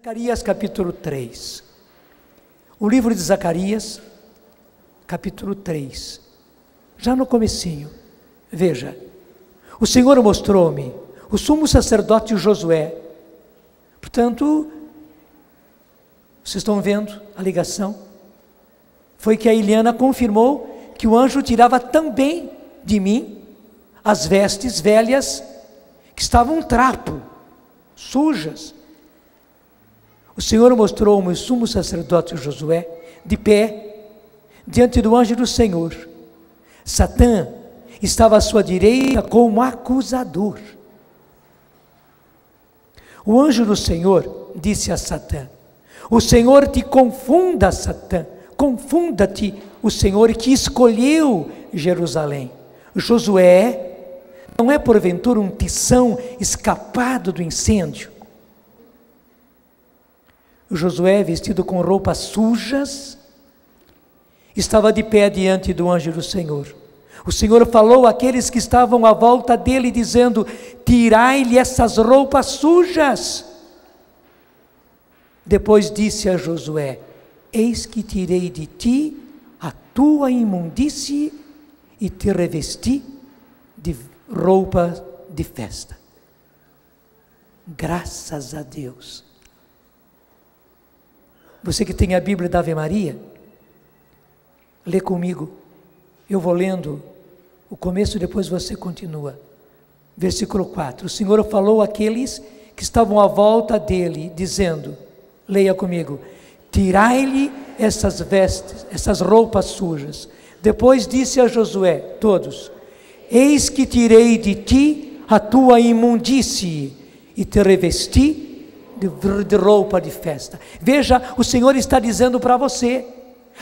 Zacarias capítulo 3. O livro de Zacarias, capítulo 3. Já no comecinho, veja, o Senhor mostrou-me o sumo sacerdote Josué. Portanto, vocês estão vendo a ligação? Foi que a Eliana confirmou que o anjo tirava também de mim as vestes velhas que estavam um trapo, sujas. O Senhor mostrou-me o sumo sacerdote Josué de pé diante do anjo do Senhor. Satã estava à sua direita como acusador. O anjo do Senhor disse a Satã: o Senhor te confunda, Satã, confunda-te o Senhor que escolheu Jerusalém. Josué não é porventura um tição escapado do incêndio? Josué, vestido com roupas sujas, estava de pé diante do anjo do Senhor. O Senhor falou àqueles que estavam à volta dele, dizendo: tirai-lhe essas roupas sujas. Depois disse a Josué: eis que tirei de ti a tua imundície e te revesti de roupa de festa. Graças a Deus. Você que tem a Bíblia da Ave Maria, lê comigo. Eu vou lendo o começo, depois você continua. Versículo 4. O Senhor falou àqueles que estavam à volta dele, dizendo, leia comigo: tirai-lhe essas vestes, essas roupas sujas. Depois disse a Josué, todos: eis que tirei de ti a tua imundície e te revesti de roupa de festa. Veja, o Senhor está dizendo para você,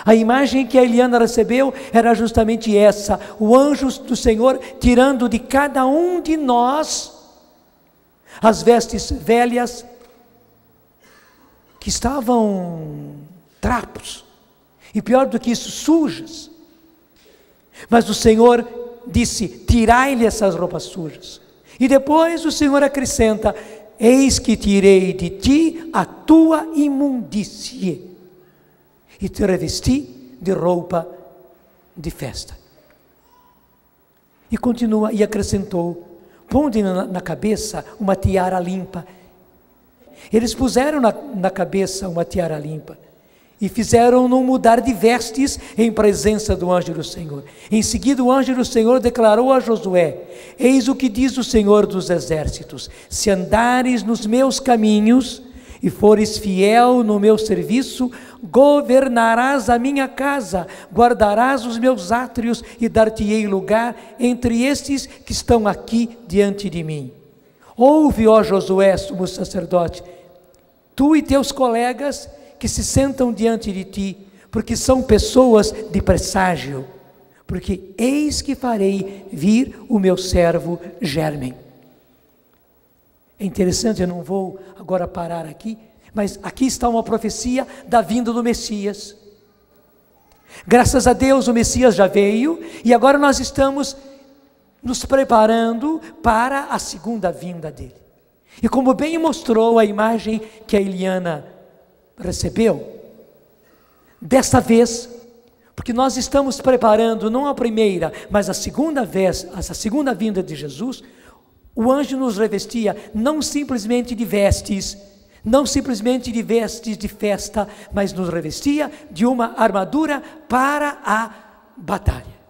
a imagem que a Eliana recebeu era justamente essa: o anjo do Senhor tirando de cada um de nós as vestes velhas que estavam trapos, e pior do que isso, sujas. Mas o Senhor disse: tirai-lhe essas roupas sujas. E depois o Senhor acrescenta: eis que tirei de ti a tua imundície e te revesti de roupa de festa. E continua, e acrescentou: ponde na cabeça uma tiara limpa. Eles puseram na cabeça uma tiara limpa e fizeram-no mudar de vestes em presença do anjo do Senhor. Em seguida o anjo do Senhor declarou a Josué: eis o que diz o Senhor dos exércitos: se andares nos meus caminhos e fores fiel no meu serviço, governarás a minha casa, guardarás os meus átrios e dar-te-ei lugar entre estes que estão aqui diante de mim. Ouve, ó Josué, sumo sacerdote, tu e teus colegas que se sentam diante de ti, porque são pessoas de presságio, porque eis que farei vir o meu servo Germem. É interessante, eu não vou agora parar aqui, mas aqui está uma profecia da vinda do Messias. Graças a Deus o Messias já veio, e agora nós estamos nos preparando para a segunda vinda dele. E como bem mostrou a imagem que a Eliana recebeu, desta vez, porque nós estamos preparando não a primeira, mas a segunda vez, essa segunda vinda de Jesus, o anjo nos revestia não simplesmente de vestes, não simplesmente de vestes de festa, mas nos revestia de uma armadura para a batalha.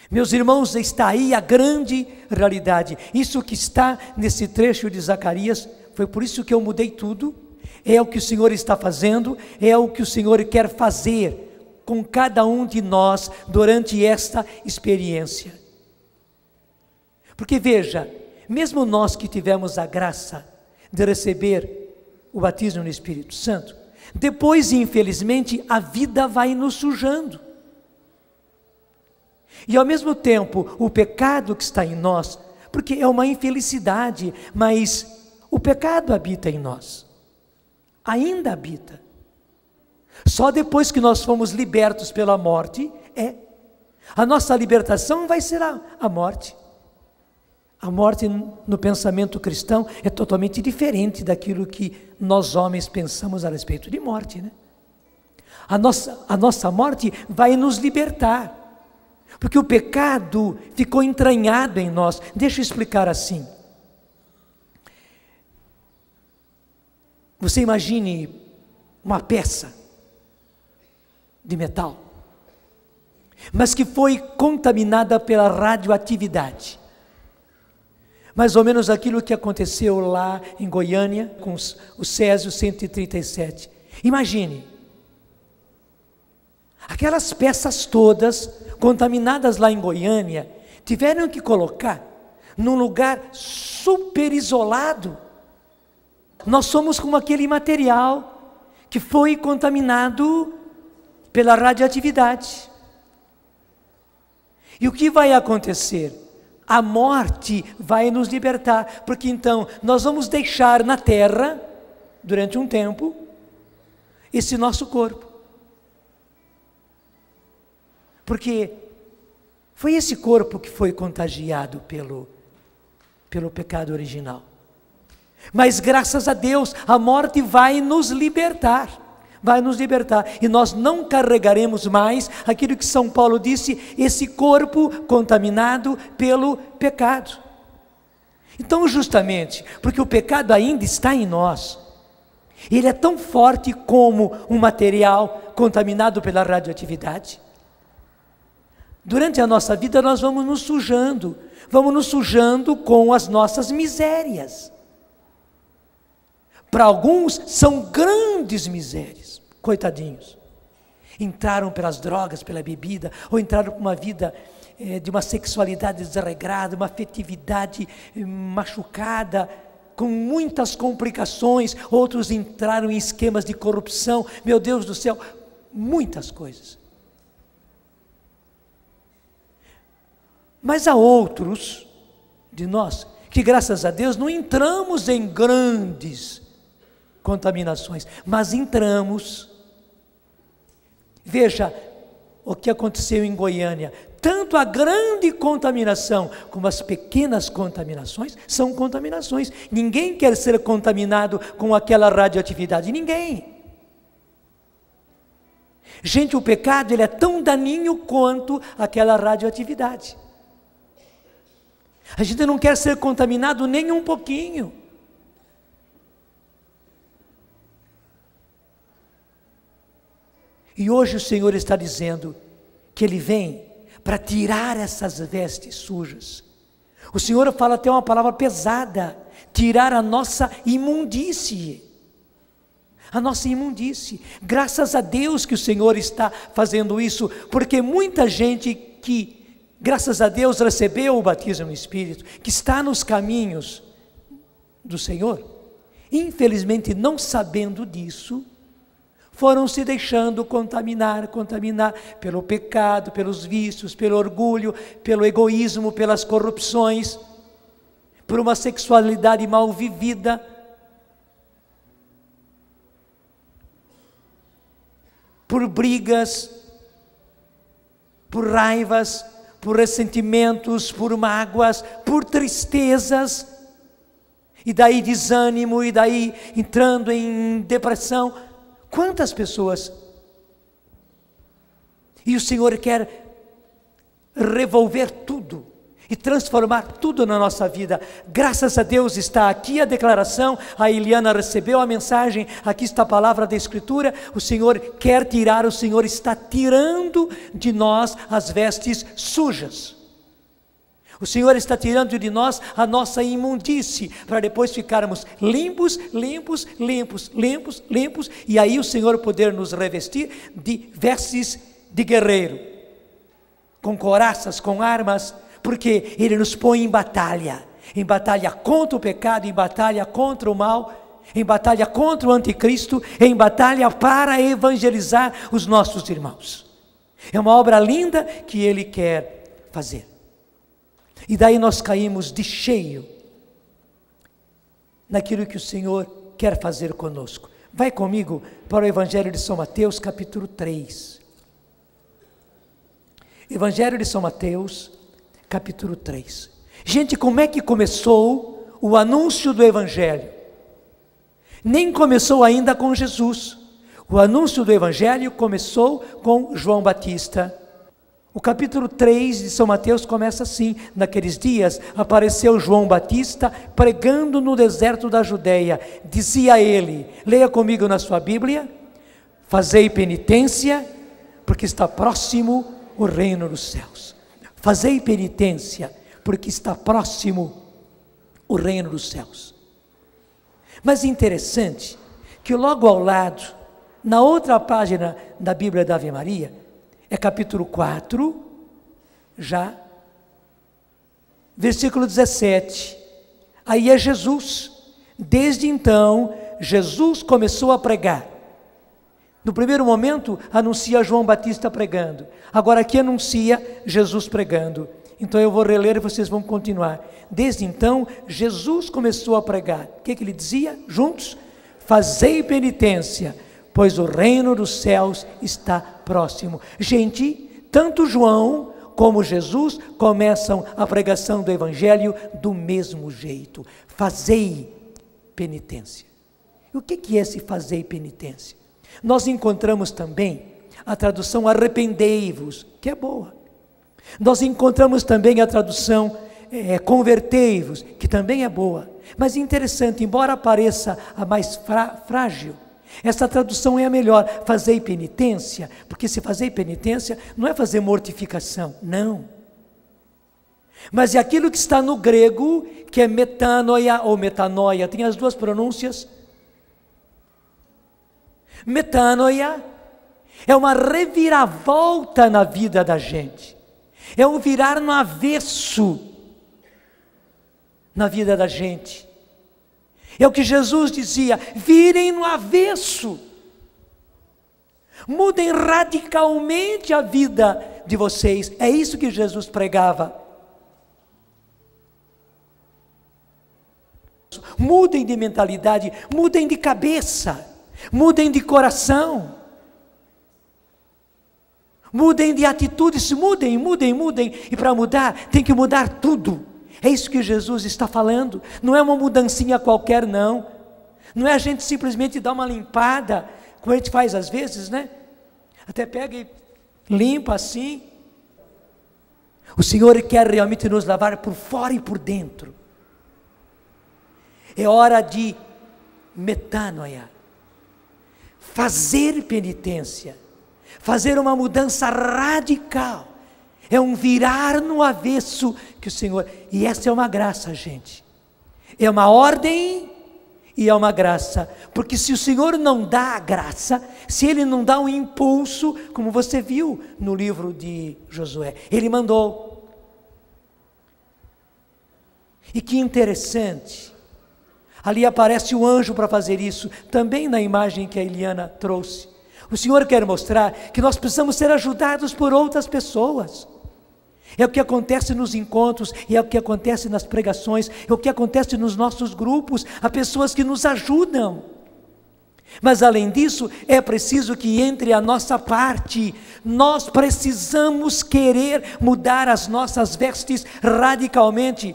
Meus irmãos, está aí a grande realidade. Isso que está nesse trecho de Zacarias, foi por isso que eu mudei tudo. É o que o Senhor está fazendo, é o que o Senhor quer fazer com cada um de nós durante esta experiência. Porque veja, mesmo nós que tivemos a graça de receber o batismo no Espírito Santo, depois, infelizmente, a vida vai nos sujando. E ao mesmo tempo, o pecado que está em nós, porque é uma infelicidade, mas o pecado habita em nós, ainda habita. Só depois que nós fomos libertos pela morte, a nossa libertação vai ser a morte. A morte no pensamento cristão é totalmente diferente daquilo que nós homens pensamos a respeito de morte, né? A nossa morte vai nos libertar, porque o pecado ficou entranhado em nós. Deixa eu explicar assim. Você imagine uma peça de metal, mas que foi contaminada pela radioatividade. Mais ou menos aquilo que aconteceu lá em Goiânia com o Césio 137. Imagine, aquelas peças todas contaminadas lá em Goiânia, tiveram que colocar num lugar super isolado. Nós somos como aquele material que foi contaminado pela radioatividade. E o que vai acontecer? A morte vai nos libertar, porque então nós vamos deixar na terra, durante um tempo, esse nosso corpo. Porque foi esse corpo que foi contagiado pelo pecado original. Mas graças a Deus, a morte vai nos libertar. Vai nos libertar, e nós não carregaremos mais aquilo que São Paulo disse, esse corpo contaminado pelo pecado. Então, justamente, porque o pecado ainda está em nós, ele é tão forte como um material contaminado pela radioatividade. Durante a nossa vida nós vamos nos sujando com as nossas misérias. Para alguns são grandes misérias, coitadinhos. Entraram pelas drogas, pela bebida, ou entraram com uma vida de uma sexualidade desregrada, uma afetividade machucada, com muitas complicações. Outros entraram em esquemas de corrupção, meu Deus do céu, muitas coisas. Mas há outros de nós que, graças a Deus, não entramos em grandes contaminações, mas entramos. Veja o que aconteceu em Goiânia. Tanto a grande contaminação como as pequenas contaminações são contaminações. Ninguém quer ser contaminado com aquela radioatividade, ninguém. Gente, o pecado ele é tão daninho quanto aquela radioatividade. A gente não quer ser contaminado nem um pouquinho. E hoje o Senhor está dizendo que Ele vem para tirar essas vestes sujas. O Senhor fala até uma palavra pesada, tirar a nossa imundície. A nossa imundície. Graças a Deus que o Senhor está fazendo isso, porque muita gente que, graças a Deus, recebeu o batismo no Espírito, que está nos caminhos do Senhor, infelizmente não sabendo disso, foram se deixando contaminar pelo pecado, pelos vícios, pelo orgulho, pelo egoísmo, pelas corrupções, por uma sexualidade mal vivida. Por brigas, por raivas, por ressentimentos, por mágoas, por tristezas, e daí desânimo, e daí entrando em depressão. Quantas pessoas? E o Senhor quer revolver tudo e transformar tudo na nossa vida. Graças a Deus está aqui a declaração, a Eliana recebeu a mensagem, aqui está a palavra da Escritura. O Senhor quer tirar, o Senhor está tirando de nós as vestes sujas. O Senhor está tirando de nós a nossa imundície, para depois ficarmos limpos, e aí o Senhor poder nos revestir de vestes de guerreiro, com couraças, com armas, porque Ele nos põe em batalha contra o pecado, em batalha contra o mal, em batalha contra o anticristo, em batalha para evangelizar os nossos irmãos. É uma obra linda que Ele quer fazer. E daí nós caímos de cheio naquilo que o Senhor quer fazer conosco. Vai comigo para o Evangelho de São Mateus, capítulo 3. Evangelho de São Mateus, capítulo 3. Gente, como é que começou o anúncio do Evangelho? Nem começou ainda com Jesus. O anúncio do Evangelho começou com João Batista. O capítulo 3 de São Mateus começa assim: naqueles dias apareceu João Batista pregando no deserto da Judeia. Dizia ele, leia comigo na sua Bíblia: fazei penitência, porque está próximo o reino dos céus. Fazei penitência, porque está próximo o reino dos céus. Mas interessante que logo ao lado, na outra página da Bíblia da Ave Maria, é capítulo 4, já, versículo 17, aí é Jesus. Desde então, Jesus começou a pregar. No primeiro momento, anuncia João Batista pregando. Agora aqui anuncia Jesus pregando. Então eu vou reler e vocês vão continuar. Desde então, Jesus começou a pregar. O que ele dizia? Juntos: fazei penitência, pois o reino dos céus está próximo. Gente, tanto João como Jesus começam a pregação do Evangelho do mesmo jeito: fazei penitência. E o que é esse fazei penitência? Nós encontramos também a tradução arrependei-vos, que é boa. Nós encontramos também a tradução convertei-vos, que também é boa. Mas interessante, embora pareça a mais frágil, essa tradução é a melhor: fazei penitência, porque se fazer penitência não é fazer mortificação, não. Mas é aquilo que está no grego, que é metanoia ou metanoia, tem as duas pronúncias. Metanoia é uma reviravolta na vida da gente, é um virar no avesso na vida da gente. É o que Jesus dizia: virem no avesso, mudem radicalmente a vida de vocês. É isso que Jesus pregava. Mudem de mentalidade, mudem de cabeça, mudem de coração, mudem de atitudes, mudem. E para mudar, tem que mudar tudo. É isso que Jesus está falando. Não é uma mudancinha qualquer, não. Não é a gente simplesmente dar uma limpada, como a gente faz às vezes, né? Até pega e limpa assim. O Senhor quer realmente nos lavar por fora e por dentro. É hora de metanoia, fazer penitência, fazer uma mudança radical. É um virar no avesso que o Senhor... E essa é uma graça, gente. É uma ordem e é uma graça. Porque se o Senhor não dá a graça, se Ele não dá um impulso, como você viu no livro de Josué, Ele mandou. E que interessante. Ali aparece o anjo para fazer isso, também na imagem que a Eliana trouxe. O Senhor quer mostrar que nós precisamos ser ajudados por outras pessoas. É o que acontece nos encontros, é o que acontece nas pregações, é o que acontece nos nossos grupos. Há pessoas que nos ajudam. Mas além disso, é preciso que entre a nossa parte. Nós precisamos querer mudar as nossas vestes radicalmente.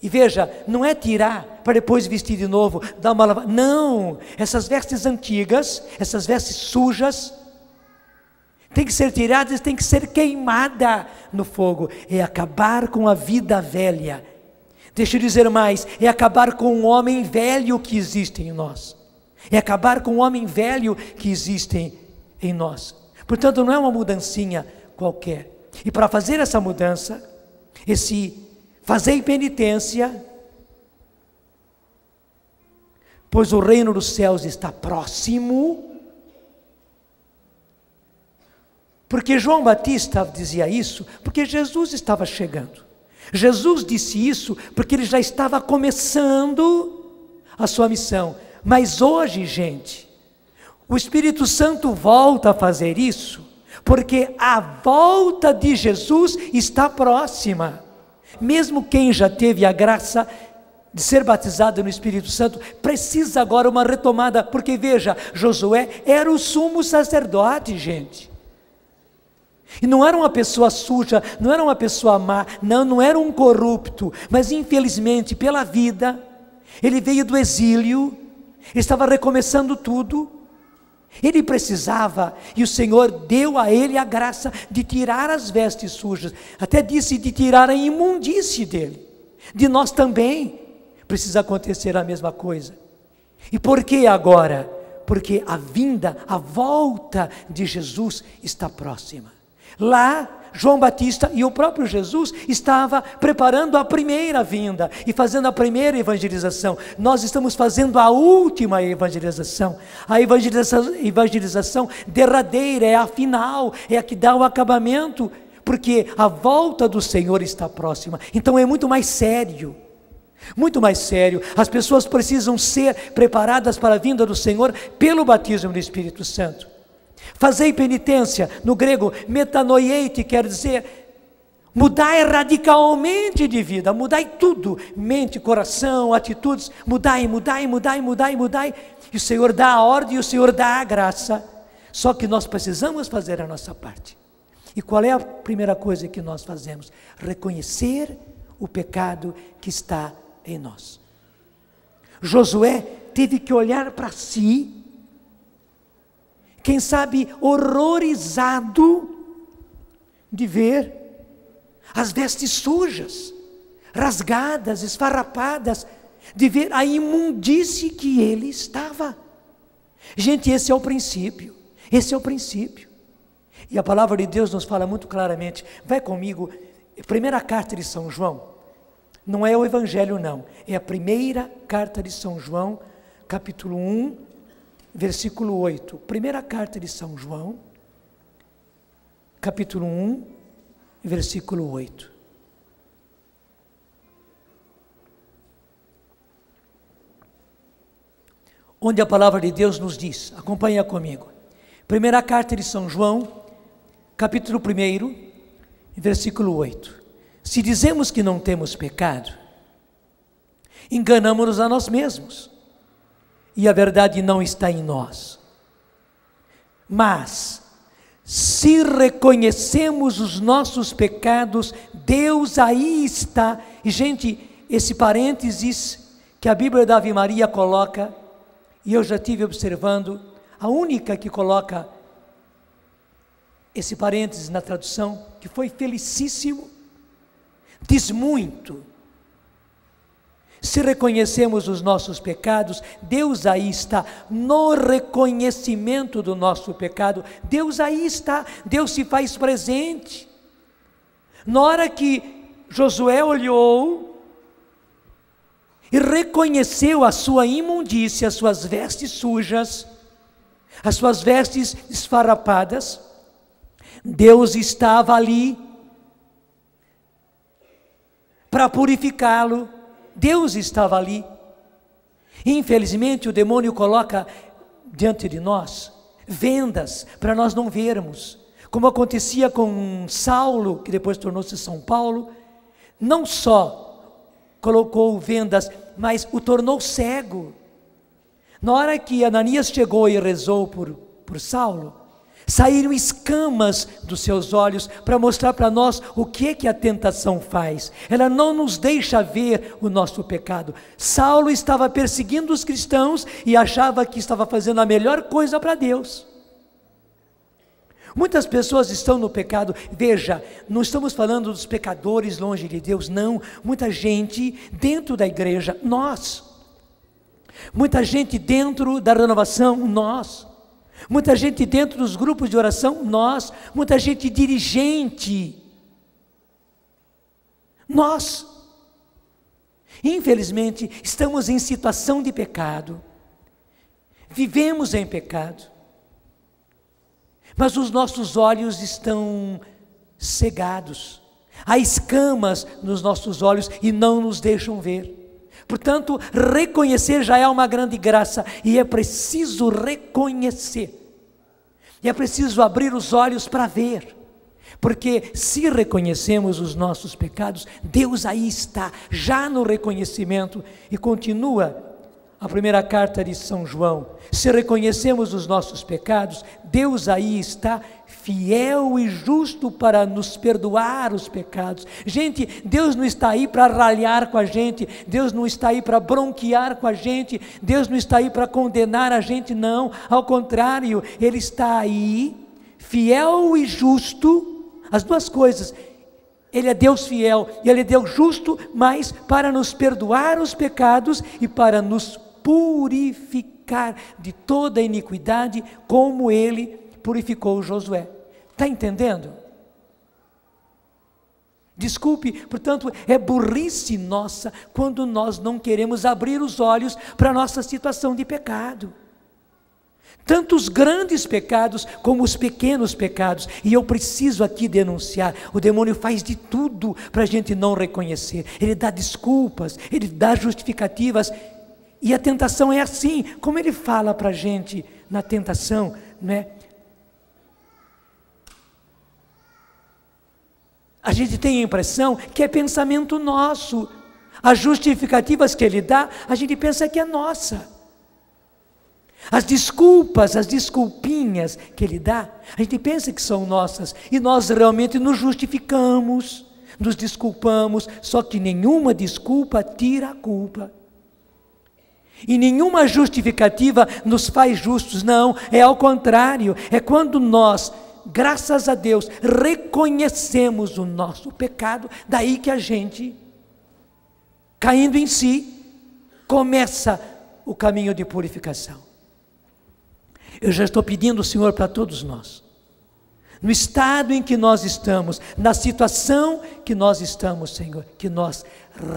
E veja, não é tirar para depois vestir de novo, dar uma lavada. Não, essas vestes antigas, essas vestes sujas, tem que ser tiradas, tem que ser queimada no fogo. É acabar com a vida velha. Deixa eu dizer mais, é acabar com o homem velho que existe em nós. É acabar com o homem velho que existe em nós. Portanto, não é uma mudancinha qualquer. E para fazer essa mudança, fazei penitência, pois o reino dos céus está próximo. Porque João Batista dizia isso, porque Jesus estava chegando. Jesus disse isso porque ele já estava começando a sua missão. Mas hoje, gente, o Espírito Santo volta a fazer isso, porque a volta de Jesus está próxima. Mesmo quem já teve a graça de ser batizado no Espírito Santo, precisa agora uma retomada, porque veja, Josué era o sumo sacerdote, gente. E não era uma pessoa suja, não era uma pessoa má, não era um corrupto, mas infelizmente pela vida, ele veio do exílio, estava recomeçando tudo, ele precisava, e o Senhor deu a ele a graça de tirar as vestes sujas, até disse de tirar a imundície dele. De nós também precisa acontecer a mesma coisa. E por que agora? Porque a vinda, a volta de Jesus está próxima. Lá, João Batista e o próprio Jesus estava preparando a primeira vinda e fazendo a primeira evangelização. Nós estamos fazendo a última evangelização. A evangelização derradeira, é a final, é a que dá o acabamento, porque a volta do Senhor está próxima. Então é muito mais sério. Muito mais sério. As pessoas precisam ser preparadas para a vinda do Senhor pelo batismo do Espírito Santo. Fazei penitência, no grego metanoieite, quer dizer mudai radicalmente de vida, mudai tudo, mente, coração, atitudes, mudai, e o Senhor dá a ordem e o Senhor dá a graça, só que nós precisamos fazer a nossa parte. E qual é a primeira coisa que nós fazemos? Reconhecer o pecado que está em nós. Josué teve que olhar para si, quem sabe horrorizado de ver as vestes sujas, rasgadas, esfarrapadas, de ver a imundície que ele estava. Gente, esse é o princípio, E a palavra de Deus nos fala muito claramente. Vai comigo, primeira carta de São João, não é o Evangelho não, é a primeira carta de São João, capítulo 1, versículo 8, primeira carta de São João, capítulo 1, versículo 8. Onde a palavra de Deus nos diz, acompanha comigo. Primeira carta de São João, capítulo 1, versículo 8. Se dizemos que não temos pecado, enganamo-nos a nós mesmos, e a verdade não está em nós. Mas, se reconhecemos os nossos pecados, Deus aí está. E gente, esse parênteses que a Bíblia da Ave Maria coloca, e eu já estive observando, a única que coloca esse parênteses na tradução, que foi felicíssimo, diz muito. Se reconhecemos os nossos pecados, Deus aí está, no reconhecimento do nosso pecado, Deus aí está, Deus se faz presente. Na hora que Josué olhou e reconheceu a sua imundícia, as suas vestes sujas, as suas vestes esfarrapadas, Deus estava ali para purificá-lo. Deus estava ali. Infelizmente o demônio coloca diante de nós vendas para nós não vermos, como acontecia com Saulo, que depois tornou-se São Paulo. Não só colocou vendas, mas o tornou cego. Na hora que Ananias chegou e rezou por Saulo, saíram escamas dos seus olhos para mostrar para nós o que a tentação faz. Ela não nos deixa ver o nosso pecado. Saulo estava perseguindo os cristãos e achava que estava fazendo a melhor coisa para Deus. Muitas pessoas estão no pecado. Veja, não estamos falando dos pecadores longe de Deus, não. Muita gente dentro da igreja, nós. Muita gente dentro da renovação, nós. Muita gente dentro dos grupos de oração, nós. Muita gente dirigente, nós. Infelizmente, estamos em situação de pecado, vivemos em pecado, mas os nossos olhos estão cegados, há escamas nos nossos olhos e não nos deixam ver. Portanto, reconhecer já é uma grande graça, e é preciso reconhecer, e é preciso abrir os olhos para ver, porque se reconhecemos os nossos pecados, Deus aí está, já no reconhecimento. E continua a primeira carta de São João, se reconhecemos os nossos pecados, Deus aí está fiel e justo para nos perdoar os pecados. Gente, Deus não está aí para ralhar com a gente, Deus não está aí para bronquear com a gente, Deus não está aí para condenar a gente, não, ao contrário, Ele está aí, fiel e justo, as duas coisas. Ele é Deus fiel e Ele é Deus justo, mas para nos perdoar os pecados e para nos purificar de toda a iniquidade, como Ele purificou Josué. Está entendendo? Desculpe, portanto, é burrice nossa quando nós não queremos abrir os olhos para a nossa situação de pecado. Tanto os grandes pecados como os pequenos pecados, e eu preciso aqui denunciar, o demônio faz de tudo para a gente não reconhecer, ele dá desculpas, ele dá justificativas, e a tentação é assim, como ele fala para a gente na tentação, né? A gente tem a impressão que é pensamento nosso, as justificativas que ele dá, a gente pensa que é nossa. As desculpas, as desculpinhas que Ele dá, a gente pensa que são nossas, e nós realmente nos justificamos, nos desculpamos, só que nenhuma desculpa tira a culpa. E nenhuma justificativa nos faz justos, não, é ao contrário, é quando nós, graças a Deus, reconhecemos o nosso pecado, daí que a gente, caindo em si, começa o caminho de purificação. Eu já estou pedindo, Senhor, para todos nós, no estado em que nós estamos, na situação que nós estamos, Senhor, que nós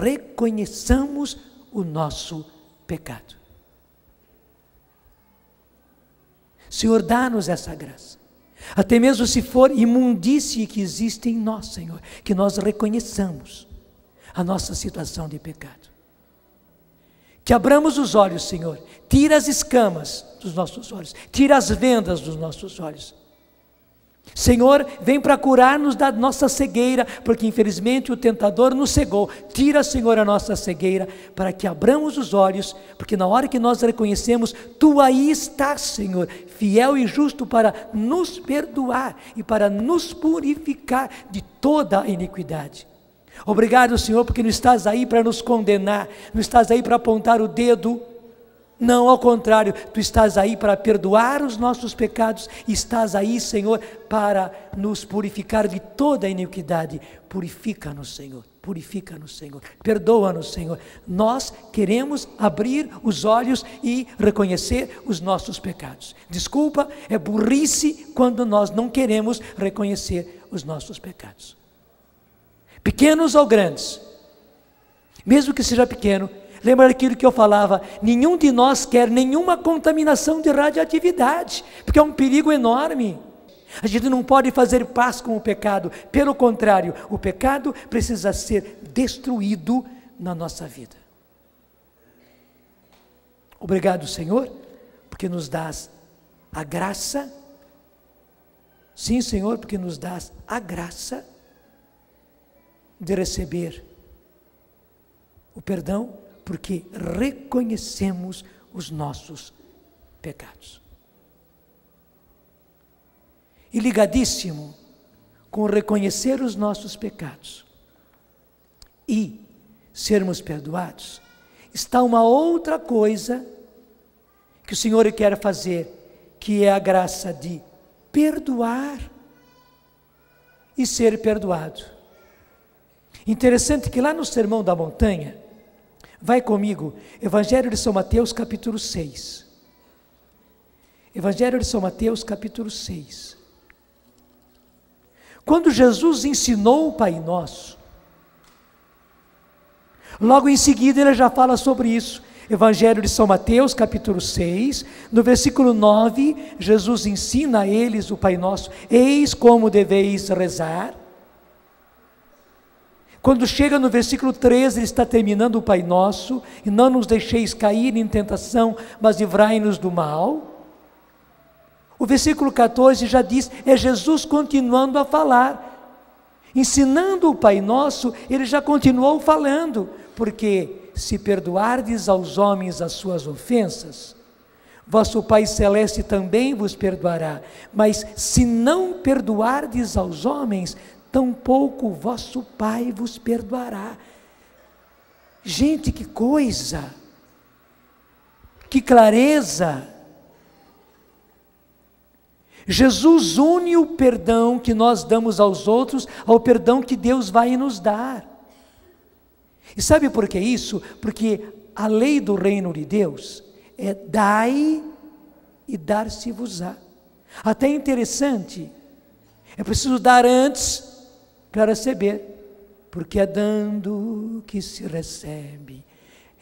reconheçamos o nosso pecado. Senhor, dá-nos essa graça, até mesmo se for imundície que existe em nós, Senhor, que nós reconheçamos a nossa situação de pecado. Que abramos os olhos, Senhor, tira as escamas dos nossos olhos, tira as vendas dos nossos olhos. Senhor, vem para curar-nos da nossa cegueira, porque infelizmente o tentador nos cegou. Tira, Senhor, a nossa cegueira, para que abramos os olhos, porque na hora que nós reconhecemos, Tu aí estás, Senhor, fiel e justo para nos perdoar e para nos purificar de toda a iniquidade. Obrigado, Senhor, porque não estás aí para nos condenar, não estás aí para apontar o dedo, não, ao contrário, Tu estás aí para perdoar os nossos pecados, e estás aí, Senhor, para nos purificar de toda a iniquidade. Purifica-nos, Senhor, purifica-nos, Senhor, perdoa-nos, Senhor. Nós queremos abrir os olhos e reconhecer os nossos pecados. Desculpa, é burrice quando nós não queremos reconhecer os nossos pecados. Pequenos ou grandes, mesmo que seja pequeno, lembra daquilo que eu falava, nenhum de nós quer nenhuma contaminação de radioatividade, porque é um perigo enorme. A gente não pode fazer paz com o pecado, pelo contrário, o pecado precisa ser destruído na nossa vida. Obrigado, Senhor, porque nos dás a graça, sim, Senhor, porque nos dás a graça de receber o perdão, porque reconhecemos os nossos pecados. E ligadíssimo com reconhecer os nossos pecados e sermos perdoados, está uma outra coisa que o Senhor quer fazer, que é a graça de perdoar e ser perdoado. Interessante que lá no Sermão da Montanha, vai comigo, Evangelho de São Mateus, capítulo 6. Evangelho de São Mateus, capítulo 6. Quando Jesus ensinou o Pai Nosso, logo em seguida ele já fala sobre isso. Evangelho de São Mateus, capítulo 6, no versículo 9, Jesus ensina a eles o Pai Nosso. Eis como deveis rezar. Quando chega no versículo 13, ele está terminando o Pai Nosso, e não nos deixeis cair em tentação, mas livrai-nos do mal. O versículo 14 já diz, é Jesus continuando a falar, ensinando o Pai Nosso, ele já continuou falando, porque se perdoardes aos homens as suas ofensas, vosso Pai Celeste também vos perdoará. Mas se não perdoardes aos homens, tampouco vosso Pai vos perdoará. Gente, que coisa! Que clareza! Jesus une o perdão que nós damos aos outros ao perdão que Deus vai nos dar. E sabe por que isso? Porque a lei do reino de Deus é dai e dar-se-vos-á. Até interessante, é preciso dar antes para receber, porque é dando que se recebe,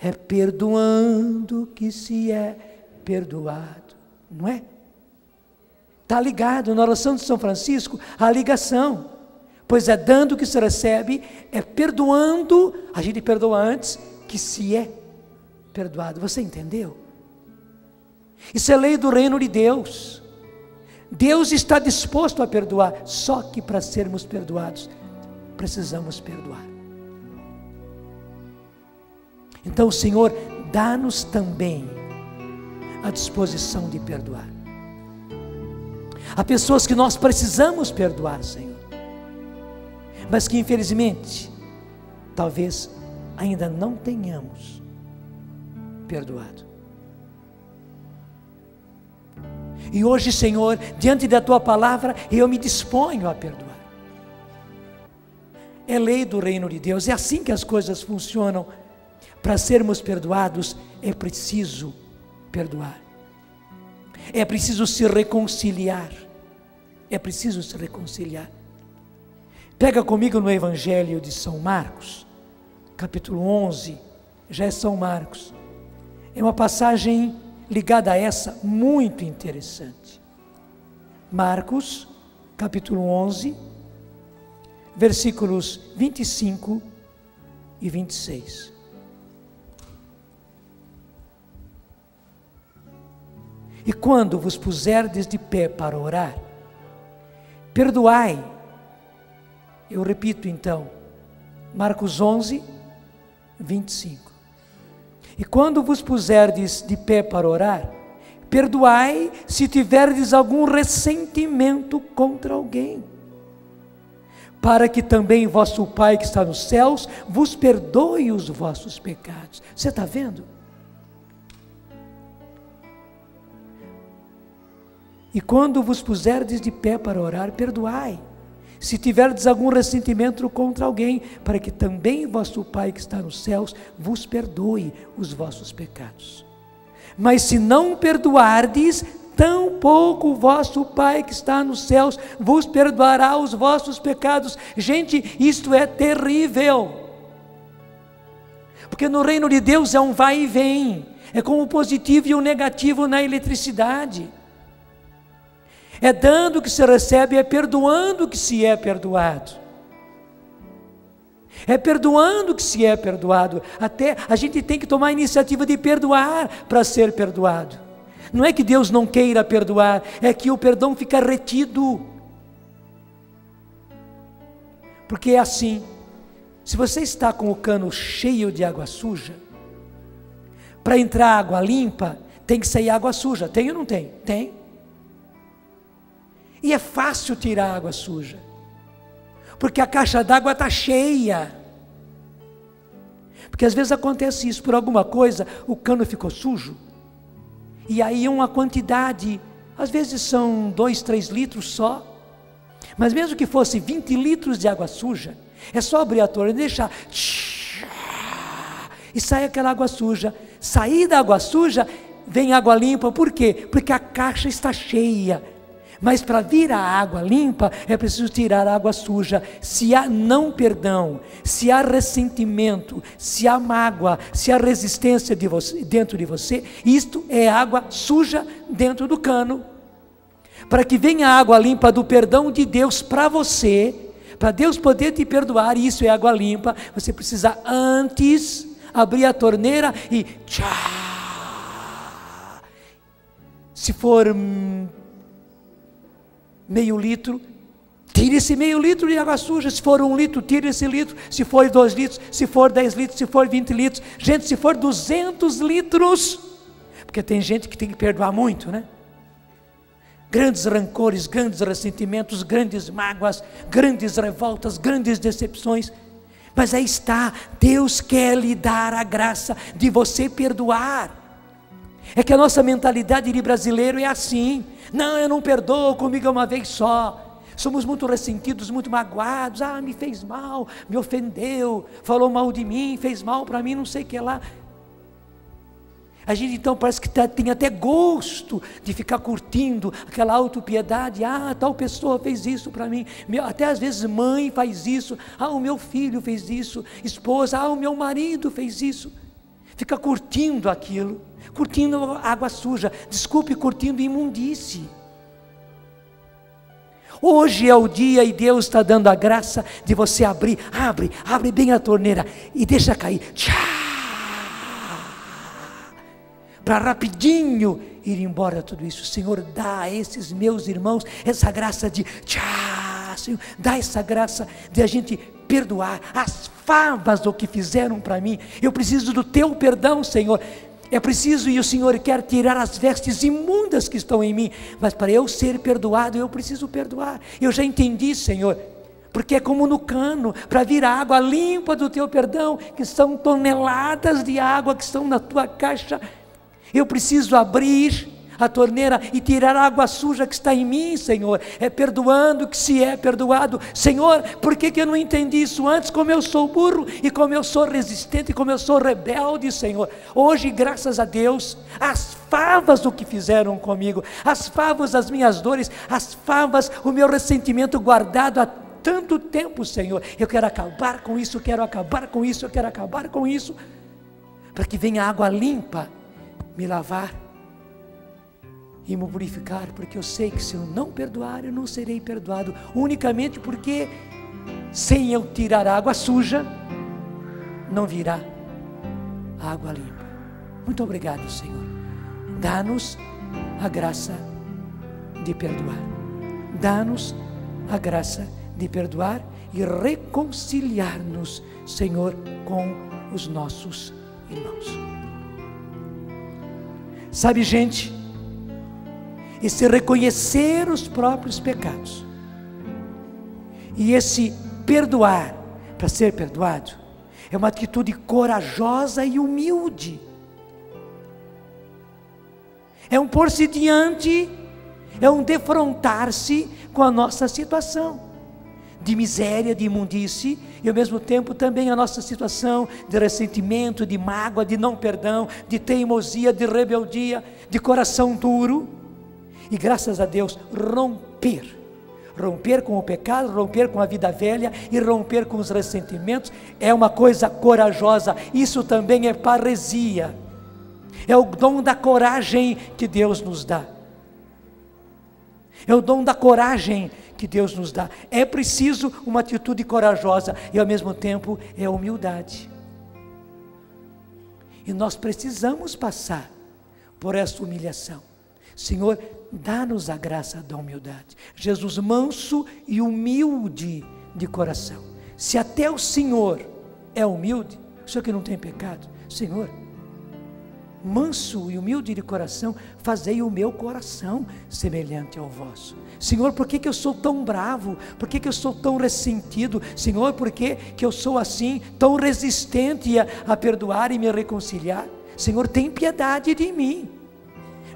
é perdoando que se é perdoado, não é? Está ligado na oração de São Francisco a ligação, pois é dando que se recebe, é perdoando, a gente perdoa antes que se é perdoado. Você entendeu? Isso é lei do reino de Deus. Deus está disposto a perdoar, só que para sermos perdoados precisamos perdoar. Então, Senhor, dá-nos também a disposição de perdoar. Há pessoas que nós precisamos perdoar, Senhor, mas que infelizmente, talvez ainda não tenhamos perdoado. E hoje, Senhor, diante da Tua palavra, eu me disponho a perdoar. É lei do reino de Deus, é assim que as coisas funcionam. Para sermos perdoados, é preciso perdoar. É preciso se reconciliar. É preciso se reconciliar. Pega comigo no Evangelho de São Marcos, capítulo 11, já é São Marcos. É uma passagem ligada a essa, muito interessante. Marcos, capítulo 11, versículos 25 e 26. E quando vos puserdes de pé para orar, perdoai. Eu repito então, Marcos 11, 25. E quando vos puserdes de pé para orar, perdoai se tiverdes algum ressentimento contra alguém, para que também vosso Pai que está nos céus vos perdoe os vossos pecados. Você está vendo? E quando vos puserdes de pé para orar, perdoai, se tiverdes algum ressentimento contra alguém, para que também vosso Pai que está nos céus vos perdoe os vossos pecados. Mas se não perdoardes, tampouco vosso Pai que está nos céus vos perdoará os vossos pecados. Gente, isto é terrível, porque no reino de Deus é um vai e vem, é como o positivo e o negativo na eletricidade. É dando que se recebe, é perdoando que se é perdoado. É perdoando que se é perdoado. Até a gente tem que tomar a iniciativa de perdoar para ser perdoado. Não é que Deus não queira perdoar, é que o perdão fica retido. Porque é assim, se você está com o cano cheio de água suja, para entrar água limpa, tem que sair água suja. Tem ou não tem? Tem. E é fácil tirar a água suja, porque a caixa d'água está cheia. Porque às vezes acontece isso, por alguma coisa, o cano ficou sujo, e aí uma quantidade, às vezes são 2, 3 litros só, mas mesmo que fosse 20 litros de água suja, é só abrir a torneira e deixar, e sai aquela água suja. Sair da água suja, vem água limpa. Por quê? Porque a caixa está cheia. Mas para vir a água limpa, é preciso tirar a água suja. Se há não perdão, se há ressentimento, se há mágoa, se há resistência dentro de você, isto é água suja dentro do cano. Para que venha a água limpa do perdão de Deus para você, para Deus poder te perdoar, isso é água limpa, você precisa antes abrir a torneira e se for meio litro, Tire esse meio litro de água suja. Se for 1 litro, tire esse litro. Se for 2 litros, se for 10 litros, se for 20 litros. Gente, se for 200 litros, porque tem gente que tem que perdoar muito, né? Grandes rancores, grandes ressentimentos, grandes mágoas, grandes revoltas, grandes decepções. Mas aí está, Deus quer lhe dar a graça de você perdoar. É que a nossa mentalidade de brasileiro é assim: não, eu não perdoo, comigo é uma vez só. Somos muito ressentidos, muito magoados. Me fez mal, me ofendeu, falou mal de mim, fez mal para mim, não sei o que lá. A gente então parece que tem até gosto de ficar curtindo aquela autopiedade. Tal pessoa fez isso para mim. Até às vezes mãe faz isso. O meu filho fez isso. Esposa, o meu marido fez isso. Fica curtindo aquilo, curtindo água suja. Desculpe, curtindo imundície. Hoje é o dia e Deus está dando a graça de você abre bem a torneira e deixa cair. Para rapidinho ir embora tudo isso. Senhor, dá a esses meus irmãos essa graça de Senhor, dá essa graça de a gente perdoar as favas do que fizeram para mim. Eu preciso do teu perdão, Senhor. É preciso, e o Senhor quer tirar as vestes imundas que estão em mim, mas para eu ser perdoado, eu preciso perdoar. Eu já entendi, Senhor, porque é como no cano, para vir a água limpa do teu perdão, que são toneladas de água que estão na tua caixa. Eu preciso abrir a torneira e tirar a água suja que está em mim, Senhor. É perdoando que se é perdoado. Senhor, por que eu não entendi isso antes? Como eu sou burro e como eu sou resistente, como eu sou rebelde, Senhor. Hoje, graças a Deus, as favas do que fizeram comigo, as favas das minhas dores, as favas, o meu ressentimento guardado há tanto tempo, Senhor. Eu quero acabar com isso, eu quero acabar com isso, eu quero acabar com isso, para que venha água limpa me lavar e me purificar, porque eu sei que se eu não perdoar, eu não serei perdoado, unicamente porque sem eu tirar a água suja, não virá a água limpa. Muito obrigado, Senhor. Dá-nos a graça de perdoar. Dá-nos a graça de perdoar e reconciliar-nos, Senhor, com os nossos irmãos. Sabe, gente, esse reconhecer os próprios pecados e esse perdoar para ser perdoado é uma atitude corajosa e humilde. É um pôr-se diante, é um defrontar-se com a nossa situação de miséria, de imundície, e ao mesmo tempo também a nossa situação de ressentimento, de mágoa, de não perdão, de teimosia, de rebeldia, de coração duro. E graças a Deus, romper com o pecado, romper com a vida velha e romper com os ressentimentos é uma coisa corajosa. Isso também é parresia, é o dom da coragem que Deus nos dá. É o dom da coragem que Deus nos dá. É preciso uma atitude corajosa e ao mesmo tempo é humildade. E nós precisamos passar por essa humilhação. Senhor, dá-nos a graça da humildade. Jesus manso e humilde de coração. Se até o Senhor é humilde, o Senhor que não tem pecado, Senhor, manso e humilde de coração, fazei o meu coração semelhante ao vosso. Senhor, por que eu sou tão bravo? Por que eu sou tão ressentido? Senhor, por que eu sou assim, tão resistente a perdoar e me reconciliar? Senhor, tem piedade de mim.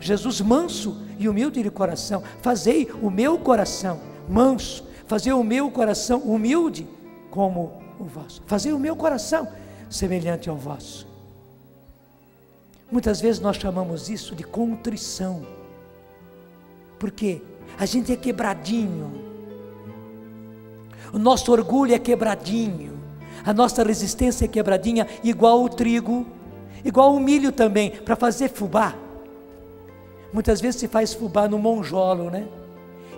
Jesus manso e humilde de coração, fazei o meu coração manso, fazei o meu coração humilde como o vosso, fazei o meu coração semelhante ao vosso. Muitas vezes nós chamamos isso de contrição, porque a gente é quebradinho, o nosso orgulho é quebradinho, a nossa resistência é quebradinha, igual o trigo, igual o milho também, para fazer fubá. Muitas vezes se faz fubá no monjolo, né?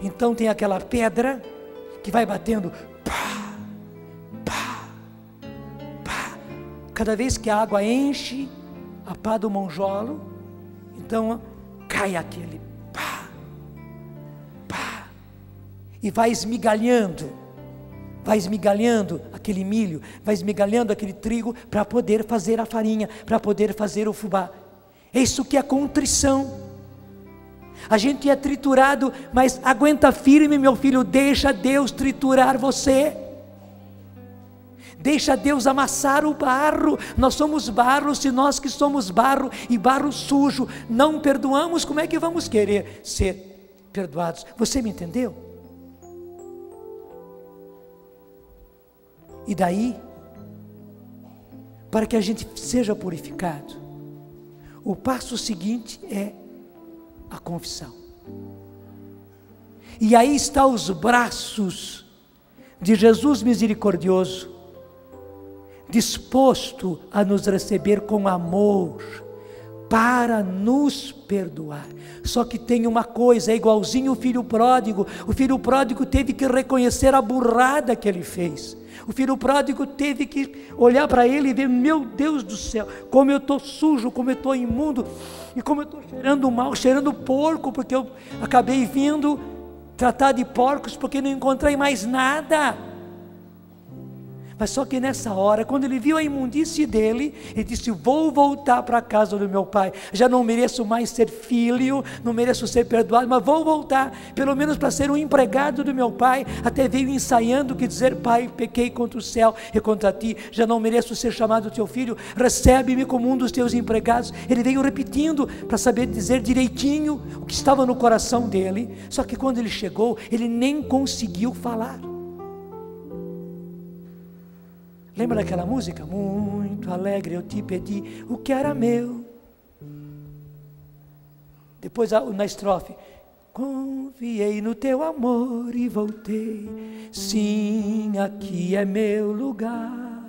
Então tem aquela pedra que vai batendo, pá, pá, pá. Cada vez que a água enche a pá do monjolo, então cai aquele pá, pá. e vai esmigalhando aquele milho, vai esmigalhando aquele trigo para poder fazer a farinha, para poder fazer o fubá. É isso que é contrição. A gente é triturado, mas aguenta firme, meu filho, deixa Deus triturar você. Deixa Deus amassar o barro. Nós somos barro, se nós que somos barro e barro sujo não perdoamos, como é que vamos querer ser perdoados? Você me entendeu? E daí, para que a gente seja purificado, o passo seguinte é a confissão. E aí está os braços de Jesus misericordioso, disposto a nos receber com amor, para nos perdoar. Só que tem uma coisa, é igualzinho o filho pródigo. O filho pródigo teve que reconhecer a burrada que ele fez. O filho pródigo teve que olhar para ele e ver, meu Deus do céu, como eu estou sujo, como eu estou imundo, e como eu estou cheirando mal, cheirando porco, porque eu acabei vindo tratar de porcos, porque não encontrei mais nada. Mas só que nessa hora, quando ele viu a imundície dele, ele disse, vou voltar para a casa do meu pai, já não mereço mais ser filho, não mereço ser perdoado, mas vou voltar, pelo menos para ser um empregado do meu pai. Até veio ensaiando que dizer, pai, pequei contra o céu e contra ti, já não mereço ser chamado teu filho, recebe-me como um dos teus empregados. Ele veio repetindo, para saber dizer direitinho o que estava no coração dele. Só que quando ele chegou, ele nem conseguiu falar. Lembra daquela música? Muito alegre eu te pedi o que era meu. Depois na estrofe, confiei no teu amor e voltei. Sim, aqui é meu lugar.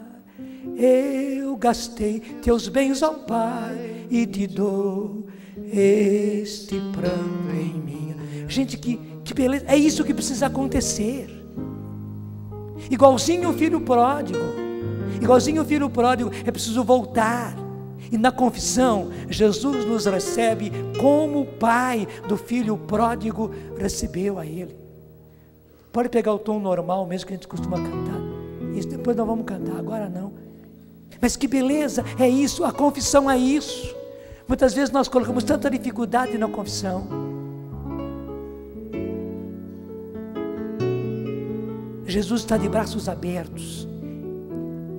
Eu gastei teus bens ao Pai e te dou este pranto em minha. Gente, que beleza! É isso que precisa acontecer. Igualzinho o filho pródigo. Igualzinho o filho pródigo, é preciso voltar. E na confissão, Jesus nos recebe como o pai do filho pródigo recebeu a ele. Pode pegar o tom normal mesmo que a gente costuma cantar. Isso depois nós vamos cantar, agora não. Mas que beleza, é isso, a confissão é isso. Muitas vezes nós colocamos tanta dificuldade na confissão. Jesus está de braços abertos.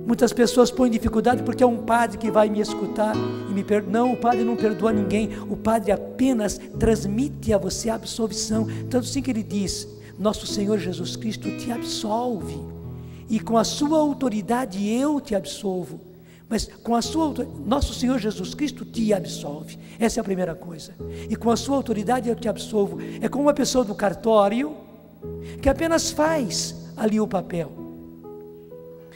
Muitas pessoas põem dificuldade porque é um padre que vai me escutar e me perdoa. Não, o padre não perdoa ninguém. O padre apenas transmite a você a absolvição. Tanto assim que ele diz, nosso Senhor Jesus Cristo te absolve. E com a sua autoridade eu te absolvo. Mas com a sua autoridade, nosso Senhor Jesus Cristo te absolve. Essa é a primeira coisa. E com a sua autoridade eu te absolvo. É como uma pessoa do cartório que apenas faz ali o papel.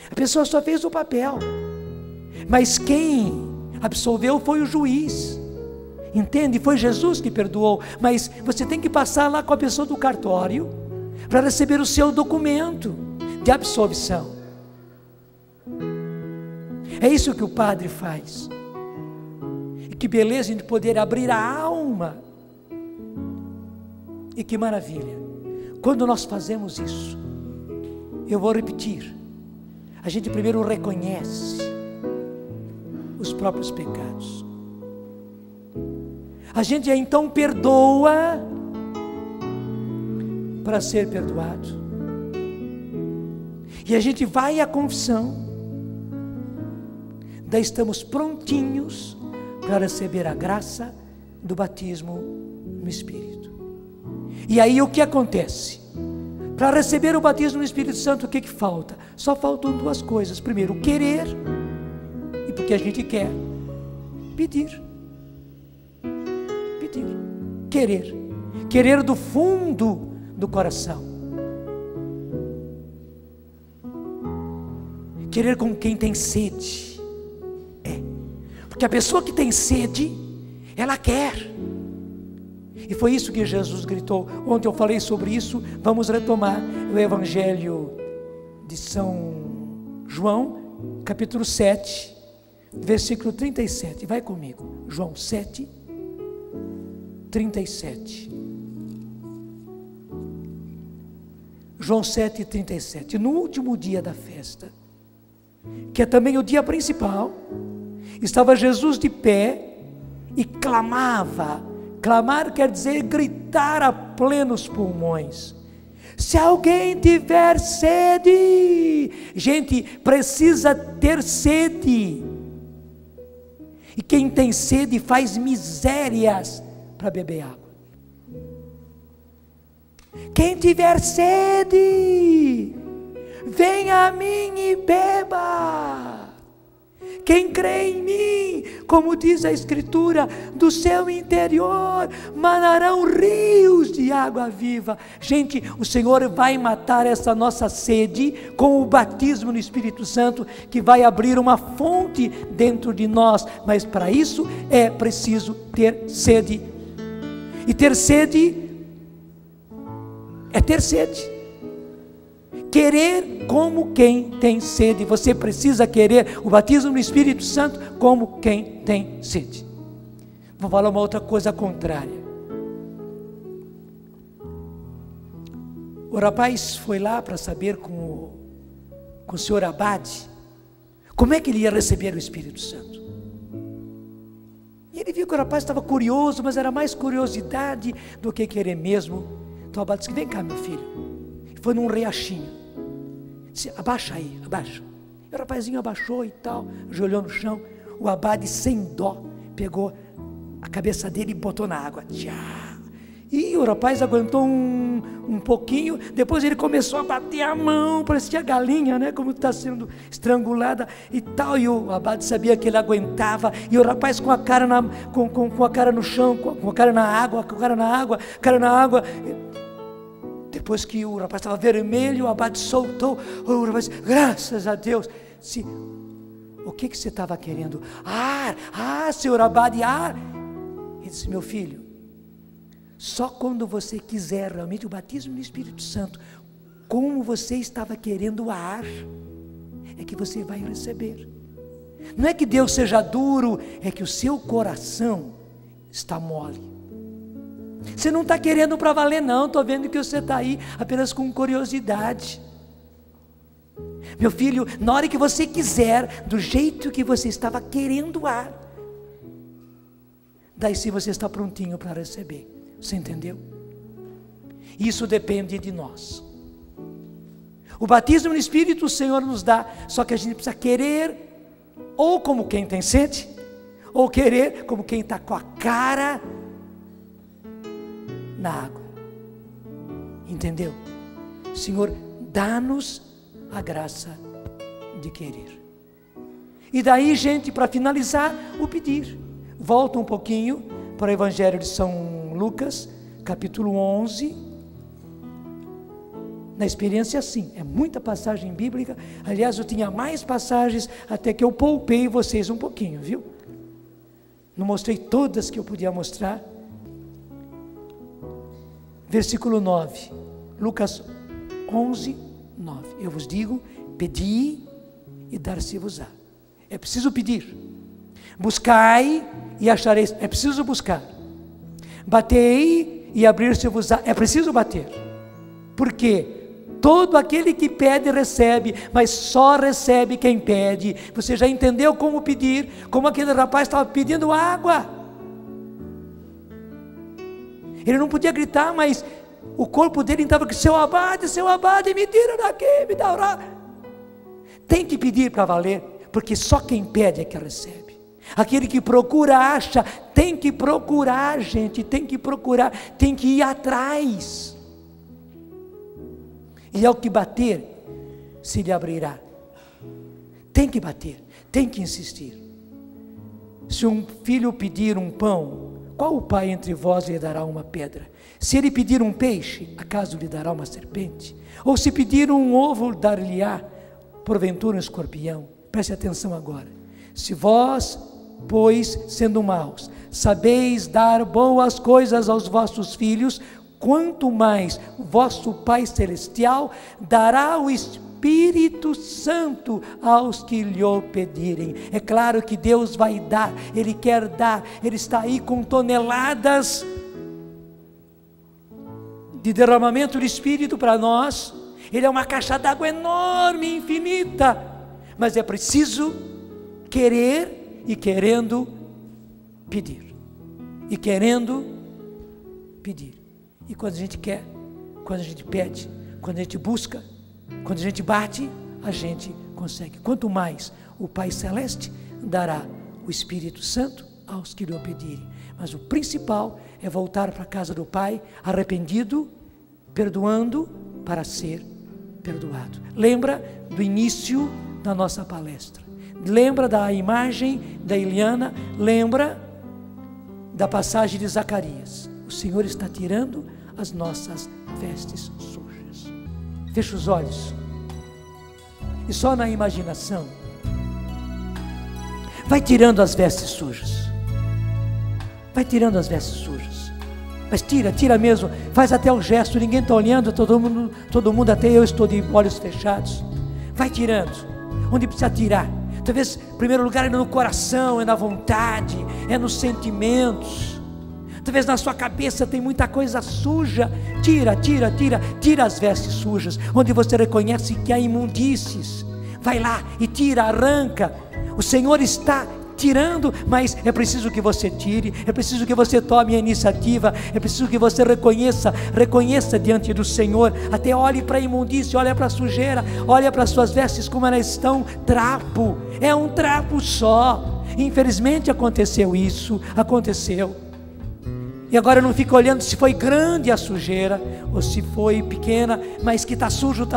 A pessoa só fez o papel, mas quem absolveu foi o juiz, entende? Foi Jesus que perdoou, mas você tem que passar lá com a pessoa do cartório, para receber o seu documento de absolvição. É isso que o padre faz, e que beleza de poder abrir a alma, e que maravilha, quando nós fazemos isso. Eu vou repetir, a gente primeiro reconhece os próprios pecados. A gente então perdoa para ser perdoado. E a gente vai à confissão. Daí estamos prontinhos para receber a graça do batismo no Espírito. E aí o que acontece? Para receber o batismo no Espírito Santo, o que falta? Só faltam duas coisas. Primeiro, querer, e porque a gente quer, pedir. Pedir. Querer. Querer do fundo do coração. Querer com quem tem sede. Porque a pessoa que tem sede, ela quer. E foi isso que Jesus gritou. Ontem eu falei sobre isso. Vamos retomar o Evangelho de São João, capítulo 7, versículo 37. Vai comigo. João 7, 37. João 7,37, no último dia da festa, que é também o dia principal, estava Jesus de pé e clamava. Clamar quer dizer gritar a plenos pulmões. Se alguém tiver sede, gente, precisa ter sede. E quem tem sede faz misérias para beber água. Quem tiver sede, venha a mim e beba. Quem crê em mim, como diz a Escritura, do seu interior manarão rios de água viva. Gente, o Senhor vai matar essa nossa sede com o batismo no Espírito Santo, que vai abrir uma fonte dentro de nós, mas para isso é preciso ter sede. E ter sede é ter sede. Querer como quem tem sede. Você precisa querer o batismo no Espírito Santo como quem tem sede. Vou falar uma outra coisa contrária. O rapaz foi lá para saber com o senhor Abade como é que ele ia receber o Espírito Santo. E ele viu que o rapaz estava curioso, mas era mais curiosidade do que querer mesmo. Então o Abade disse: vem cá, meu filho. E foi num riachinho. Disse: abaixa aí, abaixa. E o rapazinho abaixou e tal, ajoelhou no chão. O Abade, sem dó, pegou a cabeça dele e botou na água. Tchá. E o rapaz aguentou um pouquinho. Depois ele começou a bater a mão, parecia galinha, né? Como está sendo estrangulada e tal. E o Abade sabia que ele aguentava. E o rapaz com a cara com a cara no chão, com a cara na água, cara na água. Depois que o rapaz estava vermelho, o Abade soltou. O rapaz disse: graças a Deus. O que você estava querendo? Ar, senhor Abade, ar. Ele disse: meu filho, só quando você quiser realmente o batismo no Espírito Santo, como você estava querendo ar, é que você vai receber. Não é que Deus seja duro, é que o seu coração está mole. Você não está querendo para valer não, estou vendo que você está aí apenas com curiosidade. Meu filho, na hora que você quiser, do jeito que você estava querendo ar, daí sim você está prontinho para receber. Você entendeu? Isso depende de nós. O batismo no Espírito o Senhor nos dá, só que a gente precisa querer, ou como quem tem sede, ou querer como quem está com a cara na água. Entendeu? Senhor, dá-nos a graça de querer. E daí, gente, para finalizar, o pedir. Volta um pouquinho para o Evangelho de São Lucas, capítulo 11. Na experiência, sim, é muita passagem bíblica. Aliás, eu tinha mais passagens, até que eu poupei vocês um pouquinho, viu? Não mostrei todas que eu podia mostrar. Versículo 9, Lucas 11, 9. Eu vos digo: pedi e dar-se-vos-á. É preciso pedir. Buscai e achareis. É preciso buscar. Batei e abrir-se-vos-á. É preciso bater. Por quê? Todo aquele que pede recebe, mas só recebe quem pede. Você já entendeu como pedir? Como aquele rapaz estava pedindo água. Ele não podia gritar, mas o corpo dele estava com: seu Abade, me tira daqui, me dá orar. Tem que pedir para valer, porque só quem pede é que recebe. Aquele que procura acha. Tem que procurar, gente, tem que procurar, tem que ir atrás. E ao que bater, se lhe abrirá. Tem que bater, tem que insistir. Se um filho pedir um pão, qual o pai entre vós lhe dará uma pedra? Se ele pedir um peixe, acaso lhe dará uma serpente? Ou se pedir um ovo, dar-lhe-á porventura um escorpião? Preste atenção agora. Se vós, pois, sendo maus, sabeis dar boas coisas aos vossos filhos, quanto mais o vosso Pai Celestial dará o Espírito Santo aos que lhe pedirem. É claro que Deus vai dar, Ele quer dar, Ele está aí com toneladas de derramamento de Espírito para nós, Ele é uma caixa d'água enorme, infinita, mas é preciso querer e querendo pedir. E querendo pedir. E quando a gente quer, quando a gente pede, quando a gente busca, quando a gente bate, a gente consegue. Quanto mais o Pai Celeste dará o Espírito Santo aos que lhe pedirem. Mas o principal é voltar para a casa do Pai, arrependido, perdoando, para ser perdoado. Lembra do início da nossa palestra. Lembra da imagem da Eliana. Lembra da passagem de Zacarias. O Senhor está tirando as nossas vestes sujas. Fecha os olhos. E só na imaginação, vai tirando as vestes sujas. Vai tirando as vestes sujas. Mas tira mesmo. Faz até o gesto, ninguém está olhando, todo mundo, até eu estou de olhos fechados. Vai tirando. Onde precisa tirar? Talvez, em primeiro lugar, é no coração, é na vontade, é nos sentimentos. Talvez na sua cabeça tem muita coisa suja. Tira as vestes sujas, onde você reconhece que há imundícies. Vai lá e tira, arranca. O Senhor está tirando, mas é preciso que você tire, é preciso que você tome a iniciativa, é preciso que você reconheça diante do Senhor, até olhe para a imundície, olhe para a sujeira, olhe para as suas vestes como elas estão, trapo, é um trapo só. Infelizmente aconteceu isso, e agora não fica olhando se foi grande a sujeira, ou se foi pequena, mas que está sujo,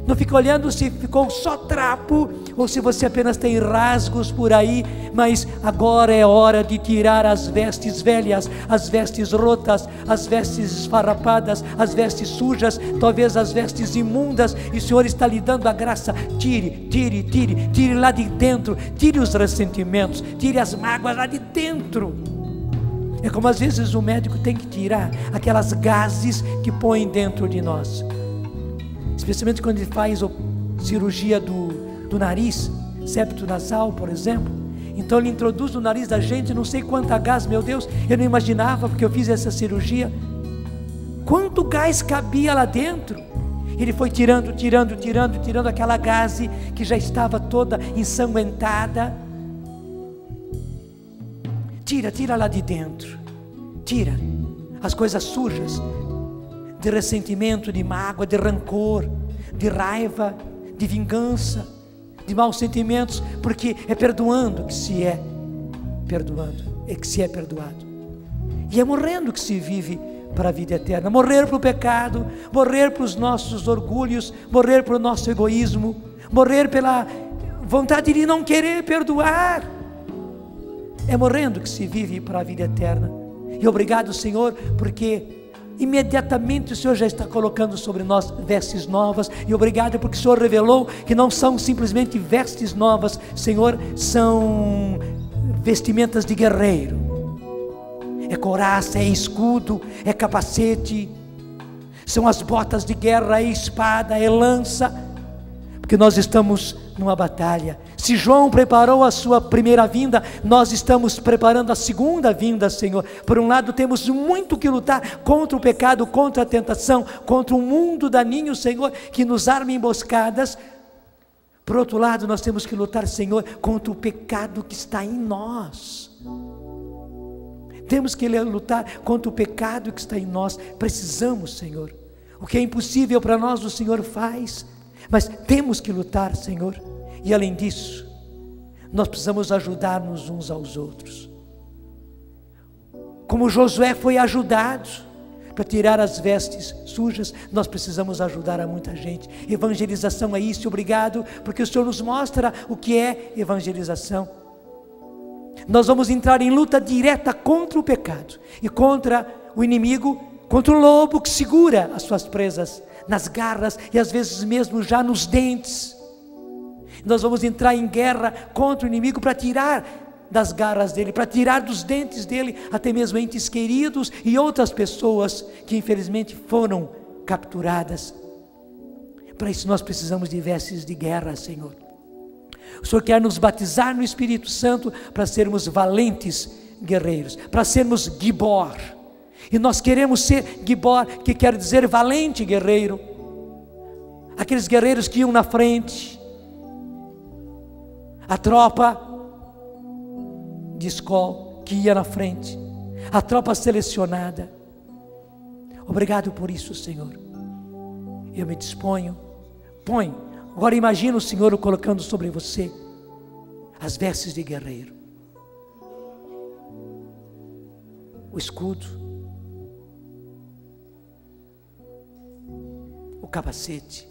não fica olhando se ficou só trapo, ou se você apenas tem rasgos por aí, mas agora é hora de tirar as vestes velhas, as vestes rotas, as vestes esfarrapadas, as vestes sujas, talvez as vestes imundas, e o Senhor está lhe dando a graça. Tire lá de dentro, tire os ressentimentos, tire as mágoas lá de dentro. É como às vezes o médico tem que tirar aquelas gases que põe dentro de nós, especialmente quando ele faz a cirurgia do nariz, septo nasal, por exemplo. Então ele introduz no nariz da gente não sei quanta gás, meu Deus, eu não imaginava, porque eu fiz essa cirurgia, quanto gás cabia lá dentro. Ele foi tirando aquela gase que já estava toda ensanguentada. Tira lá de dentro, tira as coisas sujas, de ressentimento, de mágoa, de rancor, de raiva, de vingança, de maus sentimentos, porque é perdoando que se é perdoado, e é morrendo que se vive para a vida eterna. Morrer para o pecado, morrer para os nossos orgulhos, morrer para o nosso egoísmo, morrer pela vontade de não querer perdoar. É morrendo que se vive para a vida eterna. E obrigado, Senhor, porque imediatamente o Senhor já está colocando sobre nós vestes novas. E obrigado porque o Senhor revelou que não são simplesmente vestes novas, Senhor, são vestimentas de guerreiro. É couraça, é escudo, é capacete, são as botas de guerra, é espada, é lança, porque nós estamos numa batalha. Se João preparou a sua primeira vinda, nós estamos preparando a segunda vinda, Senhor. Por um lado temos muito que lutar contra o pecado, contra a tentação, contra o mundo daninho, Senhor, que nos arma emboscadas. Por outro lado, nós temos que lutar, Senhor, contra o pecado que está em nós. Temos que lutar contra o pecado que está em nós. Precisamos, Senhor. O que é impossível para nós, o Senhor faz. Mas temos que lutar, Senhor. E além disso, nós precisamos ajudar-nos uns aos outros. Como Josué foi ajudado para tirar as vestes sujas, nós precisamos ajudar a muita gente. Evangelização é isso. Obrigado, porque o Senhor nos mostra o que é evangelização. Nós vamos entrar em luta direta contra o pecado e contra o inimigo, contra o lobo que segura as suas presas nas garras e às vezes mesmo já nos dentes. Nós vamos entrar em guerra contra o inimigo para tirar das garras dele, para tirar dos dentes dele até mesmo entes queridos e outras pessoas que infelizmente foram capturadas. Para isso nós precisamos de vestes de guerra, Senhor. O Senhor quer nos batizar no Espírito Santo para sermos valentes guerreiros, para sermos gibor. E nós queremos ser gibor, que quer dizer valente guerreiro. aqueles guerreiros que iam na frente, a tropa de escola que ia na frente, a tropa selecionada. Obrigado por isso, Senhor. Eu me disponho. Agora imagina o Senhor colocando sobre você as vestes de guerreiro, o escudo, o capacete,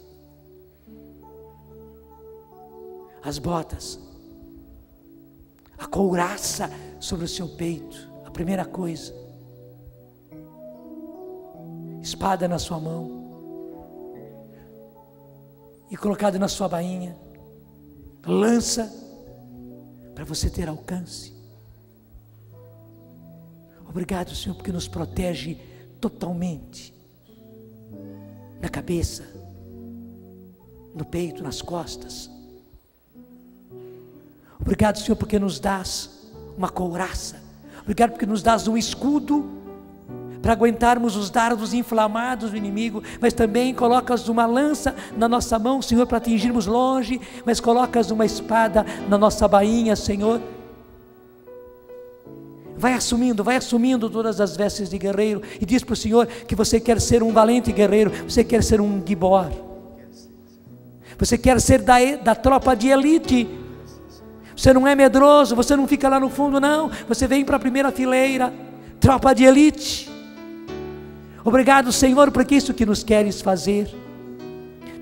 as botas, a couraça sobre o seu peito, a primeira coisa, espada na sua mão e colocada na sua bainha, lança para você ter alcance. Obrigado, Senhor, porque nos protege totalmente, na cabeça, no peito, nas costas. Obrigado, Senhor, porque nos dás uma couraça. Obrigado porque nos dás um escudo para aguentarmos os dardos inflamados do inimigo, mas também colocas uma lança na nossa mão, Senhor, para atingirmos longe, mas colocas uma espada na nossa bainha, Senhor. Vai assumindo todas as vestes de guerreiro e diz para o Senhor que você quer ser um valente guerreiro, você quer ser um gibor, você quer ser da tropa de elite. Você não é medroso, você não fica lá no fundo, não, você vem para a primeira fileira, tropa de elite. Obrigado, Senhor, porque isso que nos queres fazer.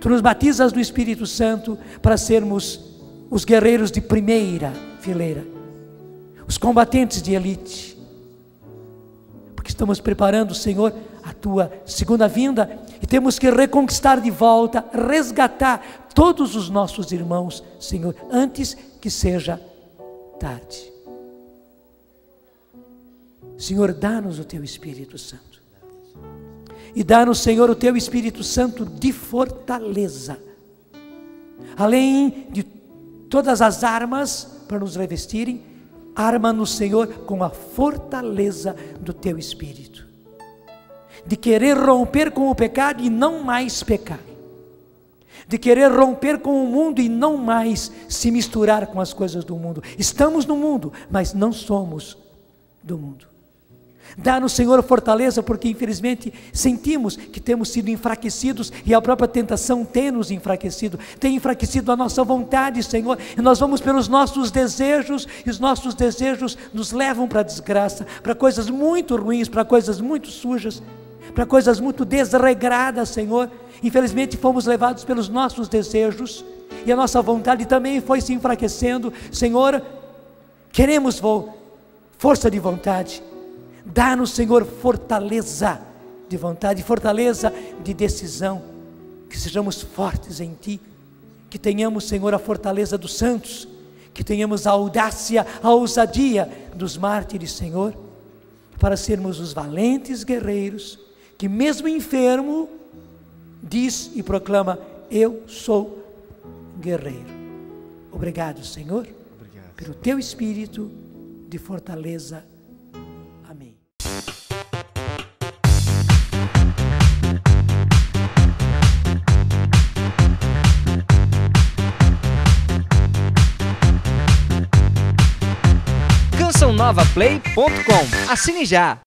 Tu nos batizas no Espírito Santo para sermos os guerreiros de primeira fileira, os combatentes de elite, porque estamos preparando, Senhor, a tua segunda vinda e temos que reconquistar de volta, resgatar todos os nossos irmãos, Senhor, antes que seja tarde. Senhor, dá-nos o teu Espírito Santo e dá-nos, Senhor, o teu Espírito Santo de fortaleza, além de todas as armas para nos revestirem. Arma-nos, Senhor, com a fortaleza do teu Espírito, de querer romper com o pecado e não mais pecar, de querer romper com o mundo e não mais se misturar com as coisas do mundo. Estamos no mundo, mas não somos do mundo. Dá-nos, Senhor, fortaleza, porque infelizmente sentimos que temos sido enfraquecidos e a própria tentação tem nos enfraquecido, tem enfraquecido a nossa vontade, Senhor, e nós vamos pelos nossos desejos, e os nossos desejos nos levam para a desgraça, para coisas muito ruins, para coisas muito sujas, para coisas muito desregradas, Senhor. Infelizmente fomos levados pelos nossos desejos e a nossa vontade também foi se enfraquecendo. Senhor, queremos força de vontade. Dá-nos, Senhor, fortaleza de vontade, fortaleza de decisão, que sejamos fortes em Ti, que tenhamos, Senhor, a fortaleza dos santos, que tenhamos a audácia, a ousadia dos mártires, Senhor, para sermos os valentes guerreiros, que mesmo enfermo, diz e proclama: eu sou guerreiro. Obrigado, Senhor, pelo Teu Espírito de fortaleza. Amém. CançãoNovaPlay.com. Assine já!